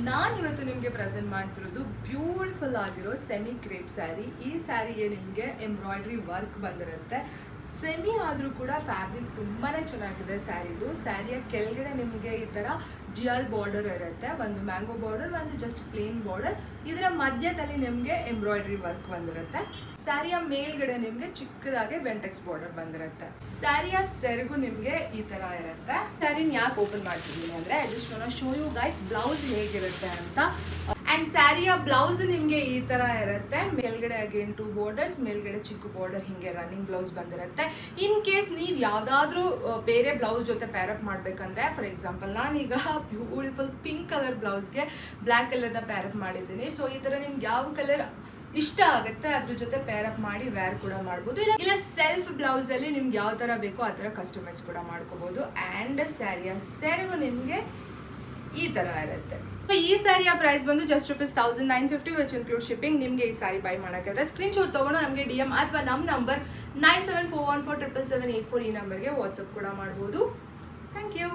ನಾನಿವತ್ತು ನಿಮಗೆ ಪ್ರೆಸೆಂಟ್ ಮಾಡ್ತಿರೋದು ಬ್ಯೂಟಿಫುಲ್ ಆಗಿರೋ ಸೆಮಿ ಕ್ರೇಪ್ ಸ್ಯಾರಿ. ಈ ಸ್ಯಾರಿಗೆ ನಿಮಗೆ ಎಂಬ್ರಾಯ್ಡ್ರಿ ವರ್ಕ್ ಬಂದಿರುತ್ತೆ. ಸೆಮಿ ಆದರೂ ಕೂಡ ಫ್ಯಾಬ್ರಿಕ್ ತುಂಬಾ ಚೆನ್ನಾಗಿದೆ ಸ್ಯಾರಿದು. ಸ್ಯಾರಿಯ ಕೆಳಗಡೆ ನಿಮಗೆ ಈ ಥರ ಜಿಯಲ್ ಬಾರ್ಡರ್ ಇರುತ್ತೆ, ಒಂದು ಮ್ಯಾಂಗೋ ಬಾರ್ಡರ್, ಒಂದು ಜಸ್ಟ್ ಪ್ಲೇನ್ ಬಾರ್ಡರ್. ಇದರ ಮಧ್ಯದಲ್ಲಿ ನಿಮಗೆ ಎಂಬ್ರಾಯ್ಡ್ರಿ ವರ್ಕ್ ಬಂದಿರುತ್ತೆ. ಸ್ಯಾರಿಯ ಮೇಲ್ಗಡೆ ನಿಮಗೆ ಚಿಕ್ಕದಾಗಿ ವೆಂಟೆಕ್ಸ್ ಬಾರ್ಡರ್ ಬಂದಿರುತ್ತೆ. ಸ್ಯಾರಿಯ ಸೆರಗು ನಿಮಗೆ ಈ ತರ ಇರುತ್ತೆ. ಸ್ಯಾರಿನ ಯಾಕೆ ಓಪನ್ ಮಾಡ್ತಿದ್ದೀನಿ ಅಂದ್ರೆ I just want to show you guys blouse ಹೇಗಿರುತ್ತೆ ಅಂತ. ಅಂಡ್ ಸ್ಯಾರಿಯ ಬ್ಲೌಸ್ ನಿಮಗೆ ಈ ತರ ಇರುತ್ತೆ. ಮೇಲ್ಗಡೆ ಅಗೇನ್ 2 ಬಾರ್ಡರ್ಸ್, ಮೇಲ್ಗಡೆ ಚಿಕ್ಕ ಬಾರ್ಡರ್, ಹಿಂಗೆ ರನ್ನಿಂಗ್ ಬ್ಲೌಸ್ ಬಂದಿರುತ್ತೆ. ಇನ್ ಕೇಸ್ ನೀವು ಯಾವ್ದಾದ್ರು ಬೇರೆ ಬ್ಲೌಸ್ ಜೊತೆ ಪ್ಯಾರಪ್ ಮಾಡ್ಬೇಕಂದ್ರೆ, ಫಾರ್ ಎಕ್ಸಾಂಪಲ್ ನಾನೀಗ ಬ್ಯೂಟಿಫುಲ್ ಪಿಂಕ್ ಕಲರ್ ಬ್ಲೌಸ್ಗೆ ಬ್ಲ್ಯಾಕ್ ಕಲರ್ನ ಪ್ಯಾರಪ್ ಮಾಡಿದ್ದೀನಿ. ಸೊ ಈ ತರ ನಿಮ್ಗೆ ಯಾವ ಕಲರ್ ಇಷ್ಟ ಆಗುತ್ತೆ ಅದ್ರ ಜೊತೆ ಪೇರಪ್ ಮಾಡಿ ವೇರ್ ಕೂಡ ಮಾಡ್ಬೋದು. ಇಲ್ಲ ಸೆಲ್ಫ್ ಬ್ಲೌಸ್ ಅಲ್ಲಿ ನಿಮ್ಗೆ ಯಾವ ತರ ಬೇಕೋ ಆ ತರ ಕಸ್ಟಮೈಸ್ ಕೂಡ ಮಾಡ್ಕೋಬಹುದು. ಅಂಡ್ ಸ್ಯಾರಿಯ ಸೆರಗು ನಿಮ್ಗೆ ಈ ತರ ಇರುತ್ತೆ. ಈ ಸ್ಯಾರಿಯ ಪ್ರೈಸ್ ಬಂದು ಜಸ್ಟ್ ₹1950 ವಿಚ್ ಇನ್ಕ್ಲೂಡ್ ಶಿಪ್ಪಿಂಗ್. ನಿಮಗೆ ಈ ಸ್ಯಾರಿ ಬೈ ಮಾಡೋಕ್ಕಾದ್ರೆ ಸ್ಕ್ರೀನ್ ಶಾಟ್ ತಗೊಂಡು ನಮಗೆ DM ಅಥವಾ ನಮ್ಮ ನಂಬರ್ 9741477784 ಈ ನಂಬರ್ಗೆ ವಾಟ್ಸಪ್ ಕೂಡ ಮಾಡ್ಬೋದು. Thank you.